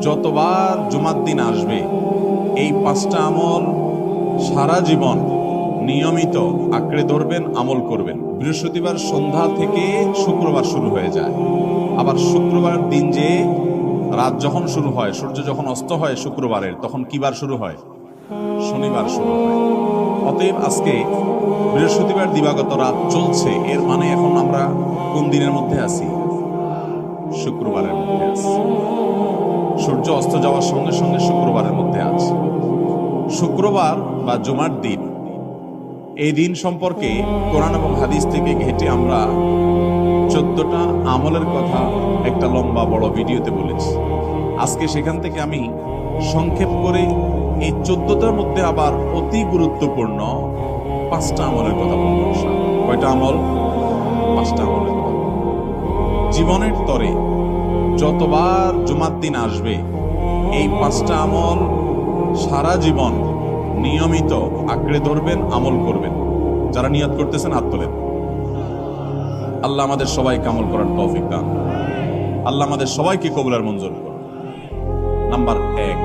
যতবার জুমার দিন আসবে এই পাঁচটা আমল সারা জীবন নিয়মিত আঁকড়ে ধরবেন, আমল করবেন। বৃহস্পতিবার সন্ধ্যা থেকে শুক্রবার শুরু হয়ে যায়। আবার শুক্রবার দিন যে রাত যখন শুরু হয়, সূর্য যখন অস্ত হয় শুক্রবারের, তখন কি বার শুরু হয়? শনিবার শুরু হয়। অতএব আজকে বৃহস্পতিবার দিবাগত রাত চলছে, এর মানে এখন আমরা কোন দিনের মধ্যে আছি? শুক্রবারের মধ্যে আছি। সূর্য অস্ত যাওয়ার সঙ্গে সঙ্গে শুক্রবারের মধ্যে আছে। শুক্রবার বা জুমার দিন, এই দিন সম্পর্কে কোরআন এবং হাদিস থেকে ঘেঁটে আমরা 14টা আমলের কথা একটা লম্বা বড় ভিডিওতে বলেছি। আজকে সেখান থেকে আমি সংক্ষেপ করে এই 14টার মধ্যে আবার অতি গুরুত্বপূর্ণ 5টা আমলের কথা বলবো। কয়টা আমল? 5টা আমলের কথা। জীবনের তরে যতবার জুমার দিন আসবে এই 5টা আমল সারা জীবন নিয়মিত আঁকড়ে ধরবেন, আমল করবেন। যারা নিয়ত করতেছেন হাত তোলেন। আল্লাহ আমাদের সবাইকে আমল করার তৌফিক দান। আল্লাহ আমাদের সবাইকে কবুল আর মঞ্জুর করুন। নাম্বার 1,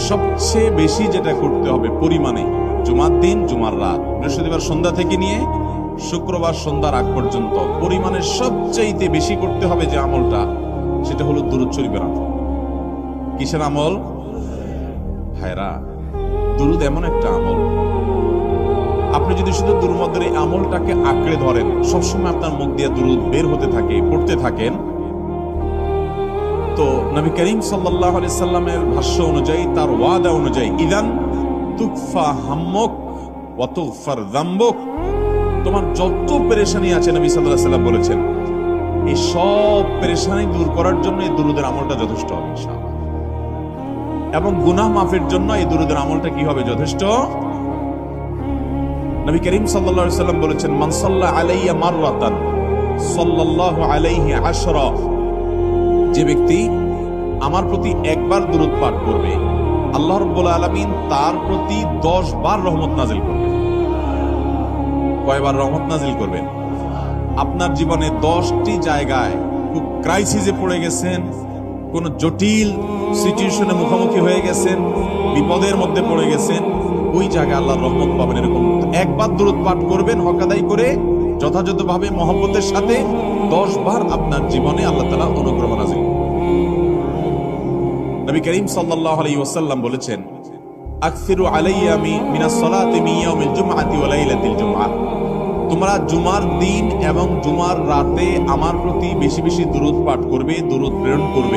সবচেয়ে বেশি যেটা করতে হবে পরিমাণে, জুমার দিন জুমার রাত বৃহস্পতিবার সন্ধ্যা থেকে নিয়ে শুক্রবার সন্ধ্যার আগ পর্যন্ত পরিমাণে সবচেয়ে বেশি করতে হবে যে আমলটা, সেটা হলো দুরূদ শরীফের আমল। কিসের আমল? ভাইরা, দুরূদ এমন একটা আমল, আপনি যদি শুধু দুরূদের এই আমলটাকে আঁকড়ে ধরেন, সবসময় আপনার মুখ দিয়ে দুরূদ বের হতে থাকে, পড়তে থাকেন, তো নবী করিম সাল্লাল্লাহু আলাইহি সাল্লামের ভাষ্য অনুযায়ী, তার ওয়াদা অনুযায়ী, ইদান তুকফা হাম্মুক ওয়া তুগফার যামবুক, তোমার যত পেরেশানি আছে নবী সাল্লাল্লাহু আলাইহি সাল্লাম বলেছেন, এই সব পেরেশানি দূর করার জন্য এই দুরূদের আমলটা যথেষ্ট হবে ইনশাআল্লাহ। এবং গুনাহ মাফের জন্য এই দুরূদের আমলটা কি হবে? যথেষ্ট। নবী করিম সাল্লাল্লাহু আলাইহি সাল্লাম বলেছেন, মান সাল্লা আলাইয়া মাররাতান সাল্লাল্লাহু আলাইহি আশরা, যে ব্যক্তি আমার প্রতি একবার দুরূদ পাঠ করবে, আল্লাহ রাব্বুল আলামিন তার প্রতি 10 বার রহমত নাজিল করবেন। কয়বার রহমত নাজিল করবেন? আপনার জীবনে 10টি জায়গায় খুব ক্রাইসিসে পড়ে গেছেন, কোন জটিল সিচুয়েশনে মুখোমুখি হয়ে গেছেন, বিপদের মধ্যে পড়ে গেছেন, ওই জায়গায় আল্লাহর রহমত পাবেন। এরকম একবার দুরূদ পাঠ করবেন হক আদায় করে, যথাযথভাবে মহব্বতের সাথে 10 বার আপনার জীবনে আল্লাহ তাআলা অনুগ্রহ নাজিল করবেন। নবী করিম সাল্লাল্লাহু আলাইহি ওয়াসাল্লাম বলেছেন, আকসিরু আলাইয়া মিনাস সালাতি মিন ইয়াউমিল জুমআতি ওয়া লাইলাতিল জুমআহ, তোমরা জুমার দিন এবং জুমার রাতে আমার প্রতি বেশি বেশি দুরূদ পাঠ করবে, দুরূদ প্রেরণ করবে।